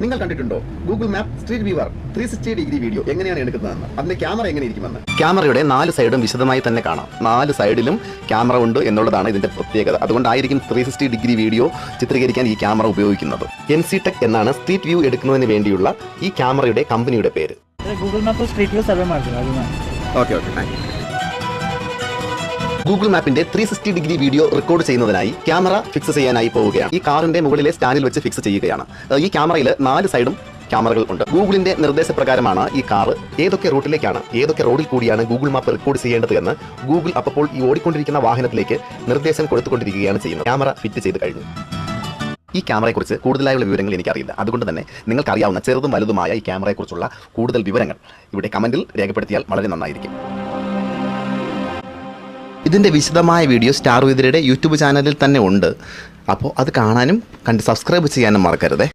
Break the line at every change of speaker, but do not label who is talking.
നിങ്ങൾ കണ്ടിട്ടുണ്ടോ Google map street viewer 360 degree video എങ്ങനെയാണ് എടുക്കുന്നതെന്ന്, അതിന്റെ ക്യാമറ എങ്ങനെ ഇരിക്കുമെന്ന്? ക്യാമറയുടെ 4 സൈഡും വിശദമായി തന്നെ കാണാം. 4 സൈഡിലും ക്യാമറ ഉണ്ട് എന്നുള്ളതാണ് ഇതിന്റെ പ്രത്യേകത. അതുകൊണ്ടായിരിക്കും 360 ഡിഗ്രി വീഡിയോ ചിത്രീകരിക്കാൻ ഈ ക്യാമറ ഉപയോഗിക്കുന്നത്. NCTech എന്നാണ് സ്ട്രീറ്റ് വ്യൂ എടുക്കുന്നതിന് വേണ്ടിയുള്ള ഈ ക്യാമറയുടെ കമ്പനിയുടെ പേര്.
Google map street view survey ಮಾಡ್ತೀನಿ ಅದನ್ನ.
ഓക്കെ ഗൂഗിൾ മാപ്പിന്റെ 360 ഡിഗ്രി വീഡിയോ റെക്കോർഡ് ചെയ്യുന്നതിനായി ക്യാമറ ഫിക്സ് ചെയ്യാനായി പോവുകയാണ്. ഈ കാറിന്റെ മുകളിലെ സ്റ്റാൻഡിൽ വെച്ച് ഫിക്സ് ചെയ്യുകയാണ്. ഈ ക്യാമറയിൽ 4 സൈഡും ക്യാമറകൾ ഉണ്ട്. ഗൂഗിളിന്റെ നിർദ്ദേശപ്രകാരമാണ് ഈ കാർ ഏതൊക്കെ റൂട്ടിലേക്കാണ്, ഏതൊക്കെ റോഡിൽ കൂടിയാണ് ഗൂഗിൾ മാപ്പ് റെക്കോർഡ് ചെയ്യേണ്ടത് എന്ന് ഗൂഗിൾ അപ്പോൾ ഈ ഓടിക്കൊണ്ടിരിക്കുന്ന വാഹനത്തിലേക്ക് നിർദ്ദേശം കൊടുത്തുകൊണ്ടിരിക്കുകയാണ് ചെയ്യുന്നത്. ക്യാമറ ഫിറ്റ് ചെയ്ത് കഴിഞ്ഞു. ഈ ക്യാമറയെക്കുറിച്ച് കൂടുതലായുള്ള വിവരങ്ങൾ എനിക്കറിയില്ല. അതുകൊണ്ട് തന്നെ നിങ്ങൾക്കറിയാവുന്ന ചെറുതും വലുതുമായ ഈ ക്യാമറയെക്കുറിച്ചുള്ള കൂടുതൽ വിവരങ്ങൾ ഇവിടെ കമന്റിൽ രേഖപ്പെടുത്തിയാൽ വളരെ നന്നായിരിക്കും. ഇതിൻ്റെ വിശദമായ വീഡിയോ സ്റ്റാർ വിതരയുടെ യൂട്യൂബ് ചാനലിൽ തന്നെ ഉണ്ട്. അപ്പോൾ അത് കാണാനും സബ്സ്ക്രൈബ് ചെയ്യാനും മറക്കരുതേ.